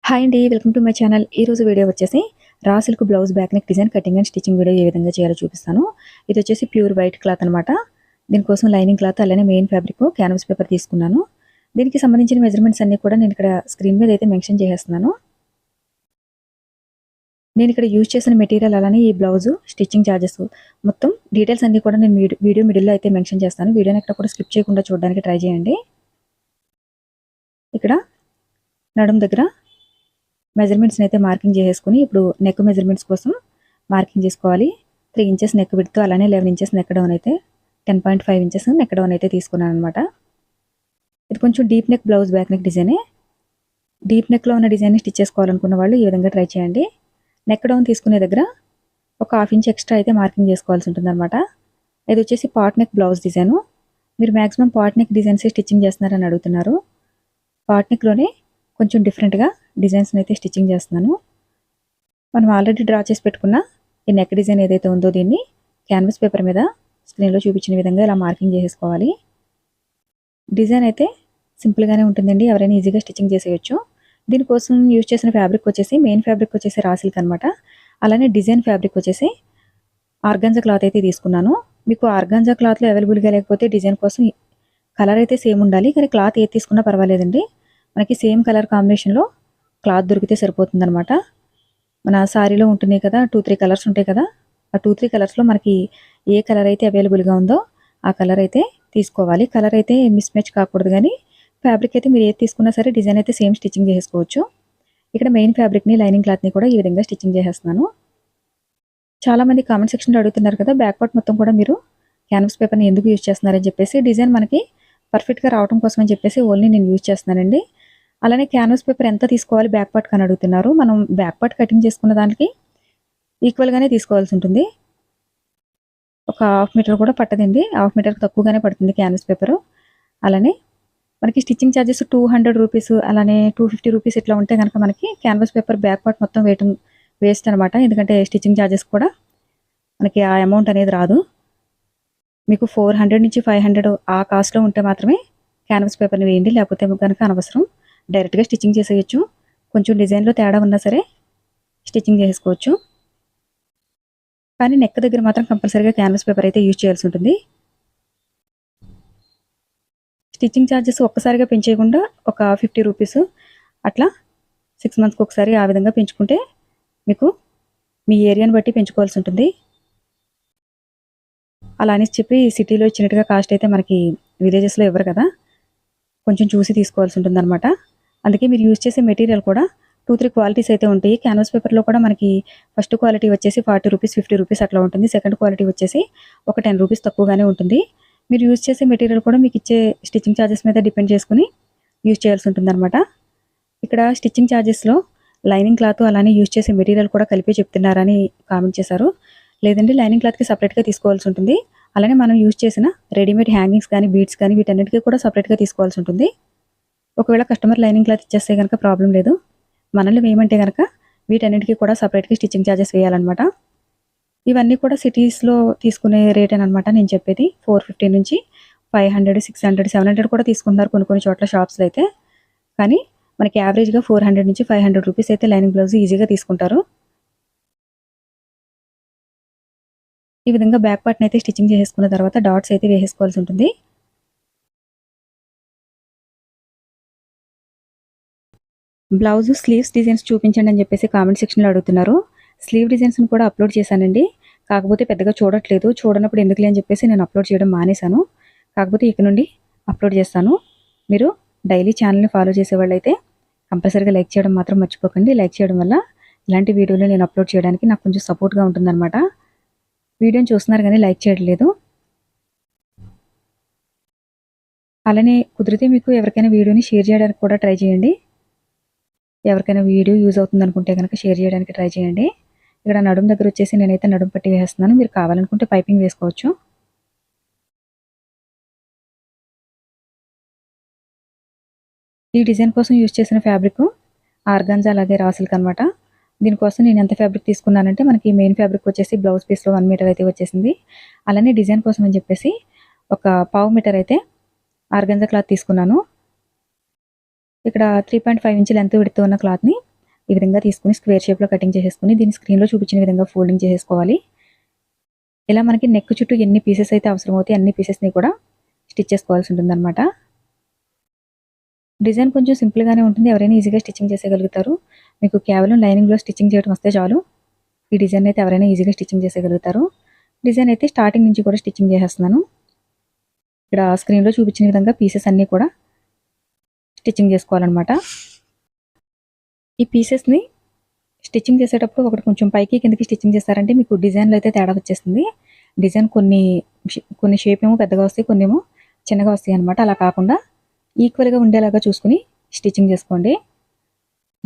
Hi అండి. Welcome to my channel. ఈరోజు video వచ్చేసి raw silk blouse back neck design cutting and stitching video ఏ విధంగా చేయాలో చూపిస్తాను. ఇది వచ్చేసి ప్యూర్ వైట్ క్లాత్ అనమాట. దీనికోసం లైనింగ్ క్లాత్ అలానే మెయిన్ ఫ్యాబ్రిక్ క్యాన్వాస్ పేపర్ తీసుకున్నాను. దీనికి సంబంధించిన మెజర్మెంట్స్ అన్ని కూడా నేను ఇక్కడ స్క్రీన్ మీద అయితే మెన్షన్ చేసేస్తున్నాను. నేను ఇక్కడ యూజ్ చేసిన మెటీరియల్ అలానే ఈ బ్లౌజ్ స్టిచ్చింగ్ ఛార్జెస్ మొత్తం డీటెయిల్స్ అన్ని కూడా నేను వీడియో మిడిల్లో అయితే మెన్షన్ చేస్తాను. వీడియోని ఎక్కడ కూడా స్కిప్ చేయకుండా చూడడానికి ట్రై చేయండి. ఇక్కడ నడుం దగ్గర మెజర్మెంట్స్ని అయితే మార్కింగ్ చేసేసుకుని ఇప్పుడు నెక్ మెజర్మెంట్స్ కోసం మార్కింగ్ చేసుకోవాలి. 3 ఇంచెస్ నెక్ విడ్త్ అలానే 11 ఇంచెస్ నెక్ డౌన్ అయితే 10.5 ఇంచెస్ నెక్ డౌన్ అయితే తీసుకున్నాను అనమాట. ఇది కొంచెం deep neck blouse back neck డిజైనే. డీప్ నెక్లో ఉన్న డిజైన్ని స్టిచ్ చేసుకోవాలనుకున్న వాళ్ళు ఈ విధంగా ట్రై చేయండి. నెక్ డౌన్ తీసుకునే దగ్గర ఒక 1/2 ఇంచ్ ఎక్స్ట్రా అయితే మార్కింగ్ చేసుకోవాల్సి ఉంటుంది అనమాట. ఇది వచ్చేసి పాట్ నెక్ బ్లౌజ్ డిజైను. మీరు maximum pot neck designs stitching చేస్తున్నారని అడుగుతున్నారు. పాట్ నెక్లోనే కొంచెం డిఫరెంట్గా డిజైన్స్ని అయితే స్టిచ్చింగ్ చేస్తున్నాను. మనం ఆల్రెడీ డ్రా చేసి పెట్టుకున్న ఈ నెక్ డిజైన్ ఏదైతే ఉందో దీన్ని క్యాన్వాస్ పేపర్ మీద స్క్రీన్లో చూపించిన విధంగా ఇలా మార్కింగ్ చేసేసుకోవాలి. డిజైన్ అయితే సింపుల్గానే ఉంటుందండి, ఎవరైనా ఈజీగా స్టిచ్చింగ్ చేసేయచ్చు. దీనికోసం యూజ్ చేసిన ఫ్యాబ్రిక్ వచ్చేసి మెయిన్ ఫ్యాబ్రిక్ వచ్చేసి రా సిల్క్ అనమాట. అలానే డిజైన్ ఫ్యాబ్రిక్ వచ్చేసి ఆర్గాంజా క్లాత్ అయితే తీసుకున్నాను. మీకు ఆర్గాంజా క్లాత్లో అవైలబుల్గా లేకపోతే డిజైన్ కోసం కలర్ అయితే సేమ్ ఉండాలి, కానీ క్లాత్ ఏది తీసుకున్నా పర్వాలేదండి. మనకి సేమ్ కలర్ కాంబినేషన్లో క్లాత్ దొరికితే సరిపోతుంది అనమాట. మన శారీలో ఉంటున్నాయి కదా 2-3 కలర్స్ ఉంటాయి కదా, ఆ 2-3 కలర్స్లో మనకి ఏ కలర్ అయితే అవైలబుల్గా ఉందో ఆ కలర్ అయితే తీసుకోవాలి. కలర్ అయితే మిస్ మ్యాచ్ కాకూడదు, కానీ ఫ్యాబ్రిక్ అయితే మీరు ఏది తీసుకున్నా సరే డిజైన్ అయితే సేమ్ స్టిచ్చింగ్ చేసుకోవచ్చు. ఇక్కడ మెయిన్ ఫ్యాబ్రిక్ని లైనింగ్ క్లాత్ని కూడా ఈ విధంగా స్టిచ్చింగ్ చేసేస్తున్నాను. చాలామంది కామెంట్ సెక్షన్లో అడుగుతున్నారు కదా, బ్యాక్ పార్ట్ మొత్తం కూడా మీరు క్యాన్వాస్ పేపర్ని ఎందుకు యూజ్ చేస్తున్నారని చెప్పేసి. డిజైన్ మనకి పర్ఫెక్ట్గా రావడం కోసం అని చెప్పేసి ఓన్లీ నేను యూజ్ చేస్తున్నానండి. అలానే క్యాన్వాస్ పేపర్ ఎంత తీసుకోవాలి బ్యాక్ పార్ట్ అని అడుగుతున్నారు. మనం బ్యాక్ పార్ట్ కటింగ్ చేసుకున్న దానికి ఈక్వల్గానే తీసుకోవాల్సి ఉంటుంది. ఒక 1/2 మీటర్ కూడా పట్టదండి, 1/2 మీటర్కి తక్కువగానే పడుతుంది క్యాన్వాస్ పేపరు. అలానే మనకి స్టిచ్చింగ్ ఛార్జెస్ 200 రూపీస్ అలానే 250 రూపీస్ ఇట్లా ఉంటే కనుక మనకి క్యాన్వాస్ పేపర్ బ్యాక్ పార్ట్ మొత్తం వేస్ట్ అనమాట. ఎందుకంటే స్టిచ్చింగ్ ఛార్జెస్ కూడా మనకి ఆ అమౌంట్ అనేది రాదు. మీకు 400 నుంచి 500 ఆ కాస్ట్లో ఉంటే మాత్రమే క్యాన్వాస్ పేపర్ని వేయండి, లేకపోతే కనుక అనవసరం. డైరెక్ట్గా స్టిచ్చింగ్ చేసేయచ్చు. కొంచెం డిజైన్లో తేడా ఉన్నా సరే స్టిచ్చింగ్ చేసుకోవచ్చు, కానీ నెక్ దగ్గర మాత్రం కంపల్సరీగా క్యాన్వాస్ పేపర్ అయితే యూజ్ చేయాల్సి ఉంటుంది. స్టిచ్చింగ్ ఛార్జెస్ ఒక్కసారిగా పెంచేయకుండా ఒక 50 రూపీస్ అట్లా 6 మంత్స్కి ఒకసారి ఆ విధంగా పెంచుకుంటే మీకు మీ ఏరియాని బట్టి పెంచుకోవాల్సి ఉంటుంది. అలా అని చెప్పి సిటీలో ఇచ్చినట్టుగా కాస్ట్ అయితే మనకి విలేజెస్లో ఇవ్వరు కదా, కొంచెం చూసి తీసుకోవాల్సి ఉంటుంది అనమాట. అందుకే మీరు యూజ్ చేసే మెటీరియల్ కూడా 2-3 క్వాలిటీస్ అయితే ఉంటాయి. క్యాన్వాస్ పేపర్లో కూడా మనకి ఫస్ట్ క్వాలిటీ వచ్చేసి 40 రూపీస్ 50 రూపీస్ అట్లా ఉంటుంది. సెకండ్ క్వాలిటీ వచ్చేసి ఒక 10 రూపీస్ తక్కువగానే ఉంటుంది. మీరు యూజ్ చేసే మెటీరియల్ కూడా మీకు ఇచ్చే స్టిచ్చింగ్ ఛార్జెస్ మీద డిపెండ్ చేసుకుని యూజ్ చేయాల్సి ఉంటుంది అనమాట. ఇక్కడ స్టిచ్చింగ్ ఛార్జెస్లో లైనింగ్ క్లాత్ అలానే యూజ్ చేసే మెటీరియల్ కూడా కలిపి చెప్తున్నారని కామెంట్ చేశారు. లేదండి, లైనింగ్ క్లాత్కి సపరేట్గా తీసుకోవాల్సి ఉంటుంది. అలానే మనం యూజ్ చేసిన రెడీమేడ్ హ్యాంగింగ్స్ కానీ బీడ్స్ కానీ వీటన్నిటికీ కూడా సపరేట్గా తీసుకోవాల్సి ఉంటుంది. ఒకవేళ కస్టమర్ లైనింగ్ క్లాత్ ఇచ్చేస్తే కనుక ప్రాబ్లం లేదు, మనల్ని వేయమంటే కనుక వీటన్నిటికీ కూడా సపరేట్గా స్టిచ్చింగ్ ఛార్జెస్ వేయాలన్నమాట. ఇవన్నీ కూడా సిటీస్లో తీసుకునే రేట్ అనమాట నేను చెప్పేది. 450 నుంచి 500, 600, 700 కూడా తీసుకుంటున్నారు కొన్ని చోట్ల షాప్స్లో అయితే. కానీ మనకి యావరేజ్గా 400 నుంచి 500 రూపీస్ అయితే లైనింగ్ బ్లౌజ్ ఈజీగా తీసుకుంటారు. ఈ విధంగా బ్యాక్ పార్ట్ని అయితే స్టిచ్చింగ్ చేసుకున్న తర్వాత డాట్స్ అయితే వేసేసుకోవాల్సి ఉంటుంది. బ్లౌజ్ స్లీవ్స్ డిజైన్స్ చూపించండి అని చెప్పేసి కామెంట్ సెక్షన్లో అడుగుతున్నారు. స్లీవ్ డిజైన్స్ని కూడా అప్లోడ్ చేశానండి, కాకపోతే పెద్దగా చూడట్లేదు. చూడనప్పుడు ఎందుకులే అని చెప్పేసి నేను అప్లోడ్ చేయడం మానేశాను. కాకపోతే ఇక నుండి అప్లోడ్ చేస్తాను. మీరు డైలీ ఛానల్ని ఫాలో చేసేవాళ్ళు అయితే కంపల్సరీగా లైక్ చేయడం మాత్రం మర్చిపోకండి. లైక్ చేయడం వల్ల ఇలాంటి వీడియోలు నేను అప్లోడ్ చేయడానికి నాకు కొంచెం సపోర్ట్గా ఉంటుందన్నమాట. వీడియోని చూస్తున్నారు కానీ లైక్ చేయట్లేదు. అలానే కుదిరితే మీకు ఎవరికైనా వీడియోని షేర్ చేయడానికి కూడా ట్రై చేయండి. ఎవరికైనా వీడియో యూజ్ అవుతుంది అనుకుంటే కనుక షేర్ చేయడానికి ట్రై చేయండి. ఇక్కడ నడుము దగ్గర వచ్చేసి నేనైతే నడుము పట్టి వేస్తున్నాను. మీరు కావాలనుకుంటే పైపింగ్ వేసుకోవచ్చు. ఈ డిజైన్ కోసం యూజ్ చేసిన ఫ్యాబ్రిక్ ఆర్గాంజా అలాగే రా సిల్క్ అనమాట. దీనికోసం నేను ఎంత ఫ్యాబ్రిక్ తీసుకున్నానంటే మనకి మెయిన్ ఫ్యాబ్రిక్ వచ్చేసి బ్లౌజ్ పీస్లో 1 మీటర్ అయితే వచ్చేసింది. అలానే డిజైన్ కోసం అని చెప్పేసి ఒక 1/2 మీటర్ అయితే ఆర్గాంజా క్లాత్ తీసుకున్నాను. ఇక్కడ 3.5 ఇంచ్ లెంత్ విడుతూ ఉన్న క్లాత్ని ఈ విధంగా తీసుకుని స్క్వేర్ షేప్లో కటింగ్ చేసేసుకుని దీన్ని స్క్రీన్లో చూపించిన విధంగా ఫోల్డింగ్ చేసేసుకోవాలి. ఇలా మనకి నెక్ చుట్టూ ఎన్ని పీసెస్ అయితే అవసరం అవుతాయి అన్ని పీసెస్ని కూడా స్టిచ్ చేసుకోవాల్సి ఉంటుందన్నమాట. డిజైన్ కొంచెం సింపుల్గానే ఉంటుంది, ఎవరైనా ఈజీగా స్టిచ్చింగ్ చేసేయగలుగుతారు. మీకు కేవలం లైనింగ్లో స్టిచ్చింగ్ చేయడం వస్తే చాలు, ఈ డిజైన్ అయితే ఎవరైనా ఈజీగా స్టిచ్చింగ్ చేసేయగలుగుతారు. డిజైన్ అయితే స్టార్టింగ్ నుంచి కూడా స్టిచ్చింగ్ చేసేస్తున్నాను. ఇక్కడ స్క్రీన్లో చూపించిన విధంగా పీసెస్ అన్నీ కూడా స్టిచ్చింగ్ చేసుకోవాలన్నమాట. ఈ పీసెస్ని స్టిచ్చింగ్ చేసేటప్పుడు ఒకటి కొంచెం పైకి కిందకి స్టిచ్చింగ్ చేస్తారంటే మీకు డిజైన్లో అయితే తేడా వచ్చేస్తుంది. డిజైన్ కొన్ని షేప్ ఏమో పెద్దగా వస్తాయి, కొన్ని ఏమో చిన్నగా వస్తాయి అనమాట. అలా కాకుండా ఈక్వల్గా ఉండేలాగా చూసుకుని స్టిచ్చింగ్ చేసుకోండి.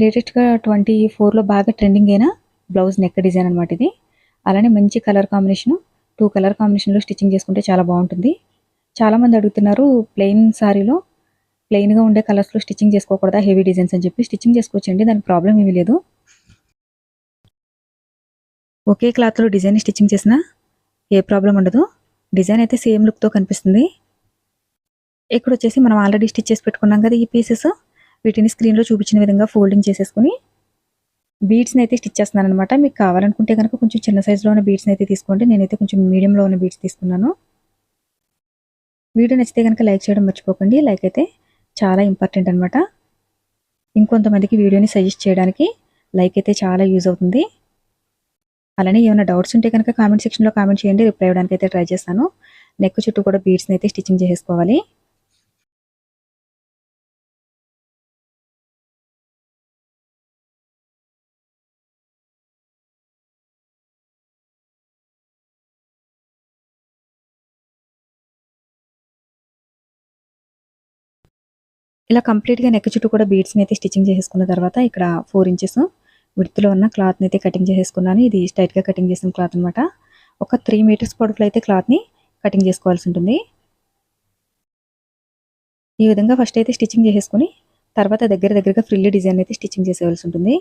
లేటెస్ట్గా 24లో బాగా ట్రెండింగ్ అయిన బ్లౌజ్ నెక్ డిజైన్ అనమాట ఇది. అలానే మంచి కలర్ కాంబినేషన్, 2 కలర్ కాంబినేషన్లో స్టిచ్చింగ్ చేసుకుంటే చాలా బాగుంటుంది. చాలామంది అడుగుతున్నారు ప్లెయిన్ సారీలో ప్లెయిన్గా ఉండే కలర్స్లో స్టిచ్చింగ్ చేసుకోకూడదా హెవీ డిజైన్స్ అని చెప్పి. స్టిచ్చింగ్ చేసుకోవచ్చండి, దానికి ప్రాబ్లం ఏమీ లేదు. ఒకే క్లాత్లో డిజైన్ స్టిచ్చింగ్ చేసినా ఏ ప్రాబ్లం ఉండదు. డిజైన్ అయితే సేమ్ లుక్తో కనిపిస్తుంది. ఇక్కడ వచ్చేసి మనం ఆల్రెడీ స్టిచ్ చేసి పెట్టుకున్నాం కదా ఈ పీసెస్, వీటిని స్క్రీన్లో చూపించిన విధంగా ఫోల్డింగ్ చేసేసుకుని బీడ్స్ని అయితే స్టిచ్ చేస్తున్నాను అనమాట. మీకు కావాలనుకుంటే కనుక కొంచెం చిన్న సైజులో ఉన్న బీడ్స్ని అయితే తీసుకోండి. నేనైతే కొంచెం మీడియంలో ఉన్న బీడ్స్ తీసుకున్నాను. వీడియో నచ్చితే కనుక లైక్ చేయడం మర్చిపోకండి. లైక్ అయితే చాలా ఇంపార్టెంట్ అనమాట. ఇంకొంతమందికి వీడియోని సజెస్ట్ చేయడానికి లైక్ అయితే చాలా యూజ్ అవుతుంది. అలానే ఏమైనా డౌట్స్ ఉంటే కనుక కామెంట్ సెక్షన్లో కామెంట్ చేయండి, రిప్లై ఇవ్వడానికి అయితే ట్రై చేస్తాను. నెక్ చుట్టూ కూడా బీడ్స్ని అయితే స్టిచ్చింగ్ చేసేసుకోవాలి. ఇలా కంప్లీట్గా నెక్ చుట్టూ కూడా బీడ్స్ని అయితే స్టిచ్చింగ్ చేసేసుకున్న తర్వాత ఇక్కడ 4 ఇంచెస్ విడ్త్లో ఉన్న క్లాత్ని అయితే కటింగ్ చేసేసుకున్నాను. ఇది స్ట్రైట్గా కటింగ్ చేసిన క్లాత్ అనమాట. ఒక 3 మీటర్స్ పొడవులో అయితే క్లాత్ని కటింగ్ చేసుకోవాల్సి ఉంటుంది. ఈ విధంగా ఫస్ట్ అయితే స్టిచ్చింగ్ చేసేసుకుని తర్వాత దగ్గరగా ఫ్రిల్ డిజైన్ అయితే స్టిచ్చింగ్ చేసేవాల్సి ఉంటుంది.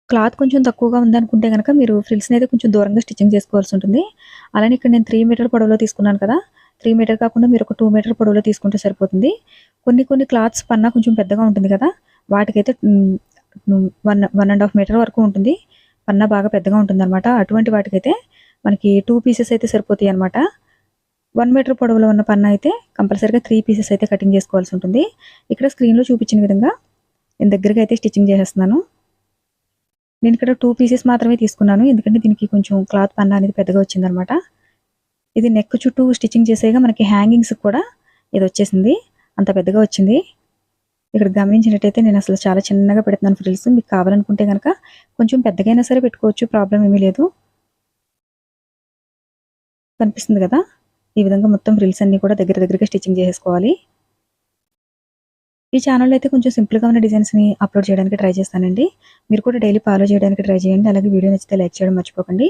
క్లాత్ కొంచెం తక్కువగా ఉందనుకుంటే కనుక మీరు ఫ్రిల్స్ని అయితే కొంచెం దూరంగా స్టిచ్చింగ్ చేసుకోవాల్సి ఉంటుంది. అలానే ఇక్కడ నేను 3 మీటర్ పొడవులో తీసుకున్నాను కదా, 3 మీటర్ కాకుండా మీరు ఒక 2 మీటర్ పొడవులో తీసుకుంటే సరిపోతుంది. కొన్ని క్లాత్స్ పన్నా కొంచెం పెద్దగా ఉంటుంది కదా, వాటికైతే 1.5 మీటర్ వరకు ఉంటుంది. పన్నా బాగా పెద్దగా ఉంటుంది అనమాట. అటువంటి వాటికైతే మనకి 2 పీసెస్ అయితే సరిపోతాయి అనమాట. 1 మీటర్ పొడవులో ఉన్న పన్నా అయితే కంపల్సరీగా 3 పీసెస్ అయితే కటింగ్ చేసుకోవాల్సి ఉంటుంది. ఇక్కడ స్క్రీన్లో చూపించిన విధంగా నేను దగ్గరగా అయితే స్టిచ్చింగ్ చేసేస్తున్నాను. నేను ఇక్కడ 2 పీసెస్ మాత్రమే తీసుకున్నాను, ఎందుకంటే దీనికి కొంచెం క్లాత్ పన్నా అనేది పెద్దగా వచ్చిందనమాట. ఇది నెక్ చుట్టూ స్టిచ్చింగ్ చేసేగా మనకి హ్యాంగింగ్స్ కూడా ఇది వచ్చేసింది, అంత పెద్దగా వచ్చింది. ఇక్కడ గమనించినట్టయితే నేను అసలు చాలా చిన్నగా పెడుతున్నాను ఫ్రిల్స్. మీకు కావాలనుకుంటే కనుక కొంచెం పెద్దగైనా సరే పెట్టుకోవచ్చు, ప్రాబ్లం ఏమీ లేదు. కనిపిస్తుంది కదా, ఈ విధంగా మొత్తం ఫ్రిల్స్ అన్నీ కూడా దగ్గరగా స్టిచ్చింగ్ చేసేసుకోవాలి. ఈ ఛానల్లో అయితే కొంచెం సింపుల్గా ఉన్న డిజైన్స్ని అప్లోడ్ చేయడానికి ట్రై చేస్తానండి. మీరు కూడా డైలీ ఫాలో చేయడానికి ట్రై చేయండి. అలాగే వీడియో నచ్చితే లైక్ చేయడం మర్చిపోకండి.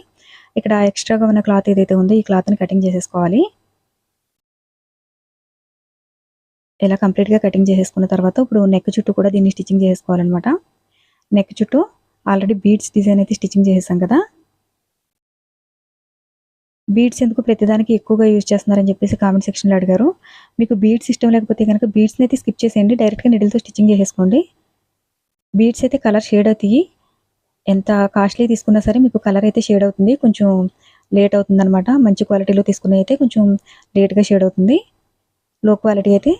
ఇక్కడ ఎక్స్ట్రాగా ఉన్న క్లాత్ ఏదైతే ఉందో ఈ క్లాత్ని కటింగ్ చేసేసుకోవాలి. ఇలా కంప్లీట్గా కటింగ్ చేసేసుకున్న తర్వాత ఇప్పుడు నెక్ చుట్టూ కూడా దీన్ని స్టిచ్చింగ్ చేసుకోవాలన్నమాట. నెక్ చుట్టూ ఆల్రెడీ బీడ్స్ డిజైన్ అయితే స్టిచ్చింగ్ చేసేసాం కదా. బీడ్స్ ఎందుకు ప్రతిదానికి ఎక్కువగా యూజ్ చేస్తున్నారని చెప్పేసి కామెంట్ సెక్షన్లో అడిగారు. మీకు బీడ్స్ ఇష్టం లేకపోతే కనుక బీడ్స్ని అయితే స్కిప్ చేసేయండి, డైరెక్ట్గా నిడిల్తో స్టిచ్చింగ్ చేసేసుకోండి. బీడ్స్ అయితే కలర్ షేడ్ అవుతాయి, ఎంత కాస్ట్లీ తీసుకున్నా సరే మీకు కలర్ అయితే షేడ్ అవుతుంది, కొంచెం లేట్ అవుతుంది అనమాట. మంచి క్వాలిటీలో తీసుకున్న అయితే కొంచెం లేట్గా షేడ్ అవుతుంది, లో క్వాలిటీ అయితే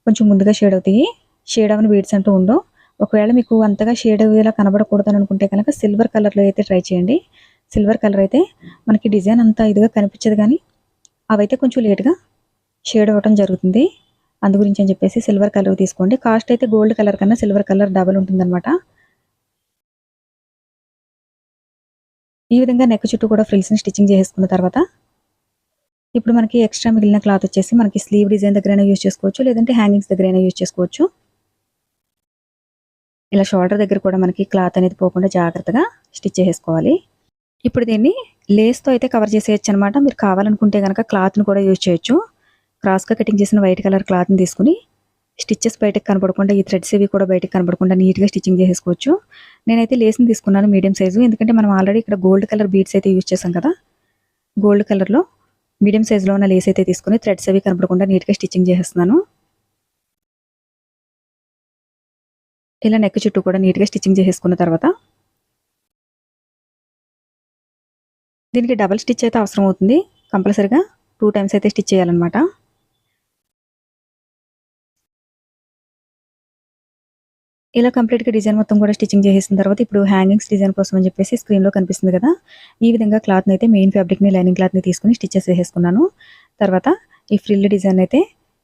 కొంచెం ముందుగా షేడ్ అవుతాయి. షేడ్ అవని బీడ్స్ అంటూ ఉండవు. ఒకవేళ మీకు అంతగా షేడ్ అయ్యేలా కనబడకూడదు అని అనుకుంటే కనుక సిల్వర్ కలర్లో అయితే ట్రై చేయండి. సిల్వర్ కలర్ అయితే మనకి డిజైన్ అంతా ఇదిగా కనిపించదు, కానీ అవైతే కొంచెం లేట్గా షేడ్ అవ్వడం జరుగుతుంది. అందు గురించి అని చెప్పేసి సిల్వర్ కలర్ తీసుకోండి. కాస్ట్ అయితే గోల్డ్ కలర్ కన్నా సిల్వర్ కలర్ డబల్ ఉంటుందన్నమాట. ఈ విధంగా నెక్ చుట్టూ కూడా ఫ్రిల్స్ని స్టిచ్చింగ్ చేసుకున్న తర్వాత ఇప్పుడు మనకి ఎక్స్ట్రా మిగిలిన క్లాత్ వచ్చేసి మనకి స్లీవ్ డిజైన్ దగ్గరైనా యూజ్ చేసుకోవచ్చు, లేదంటే హ్యాంగింగ్స్ దగ్గరైనా యూజ్ చేసుకోవచ్చు. ఇలా షోల్డర్ దగ్గర కూడా మనకి క్లాత్ అనేది పోకుండా జాగ్రత్తగా స్టిచ్ చేసుకోవాలి. ఇప్పుడు దీన్ని లేస్తో అయితే కవర్ చేసేయచ్చు అనమాట. మీరు కావాలనుకుంటే కనుక క్లాత్ని కూడా యూజ్ చేయొచ్చు. క్రాస్గా కటింగ్ చేసిన వైట్ కలర్ క్లాత్ని తీసుకుని స్టిచ్చెస్ బయటకు కనపడకుండా, ఈ థ్రెడ్స్ ఇవి కూడా బయటకు కనపడకుండా నీట్గా స్టిచ్చింగ్ చేసేసుకోవచ్చు. నేనైతే లేస్ని తీసుకున్నాను మీడియం సైజు, ఎందుకంటే మనం ఆల్రెడీ ఇక్కడ గోల్డ్ కలర్ బీడ్స్ అయితే యూజ్ చేసాం కదా. గోల్డ్ కలర్లో మీడియం సైజులో ఉన్న లేస్ అయితే తీసుకుని థ్రెడ్స్ అవి కనపడకుండా నీట్గా స్టిచ్చింగ్ చేసేస్తున్నాను. ఇలా నెక్ చుట్టూ కూడా నీట్గా స్టిచ్చింగ్ చేసేసుకున్న తర్వాత దీనికి డబల్ స్టిచ్ అయితే అవసరం అవుతుంది. కంపల్సరీగా 2 టైమ్స్ అయితే స్టిచ్ చేయాలన్నమాట. ఇలా కంప్లీట్‌గా డిజైన్ మొత్తం కూడా స్టిచ్చింగ్ చేసేసిన తర్వాత ఇప్పుడు హ్యాంగింగ్స్ డిజైన్ కోసం అని చెప్పేసి స్క్రీన్‌లో కనిపిస్తుంది కదా! ఈ విధంగా క్లాత్‌నైతే మెయిన్ ఫ్యాబ్రిక్‌ని లైనింగ్ క్లాత్‌ని తీసుకొని స్టిచెస్ వేసేసుకున్నాను. తర్వాత ఈ ఫ్రిల్ డిజైన్ అయితే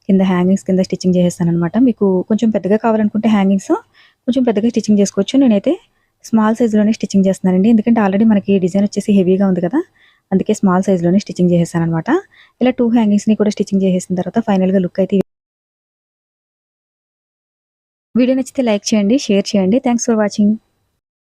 కింద హ్యాంగింగ్స్ కింద స్టిచ్చింగ్ చేసేస్తాననమాట. మీకు కొంచెం పెద్దగా కావాలనుకుంటే హ్యాంగింగ్స్ కొంచెం పెద్దగా స్టిచ్చింగ్ చేసుకోవచ్చు. నేనైతే స్మాల్ సైజ్‌లోనే స్టిచ్చింగ్ చేస్తున్నానండి. ఎందుకంటే ఆల్రెడీ మనకి డిజైన్ వచ్చేసి హెవీగా ఉంది కదా! అందుకే స్మాల్ సైజ్‌లోనే స్టిచ్చింగ్ చేసేసాననమాట. ఇలా 2 హ్యాంగింగ్స్‌ని కూడా స్టిచ్చింగ్ చేసేసిన తర్వాత ఫైనల్‌గా లుక్ అయితే వీడియో నచ్చితే లైక్ చేయండి, షేర్ చేయండి. Thanks for watching.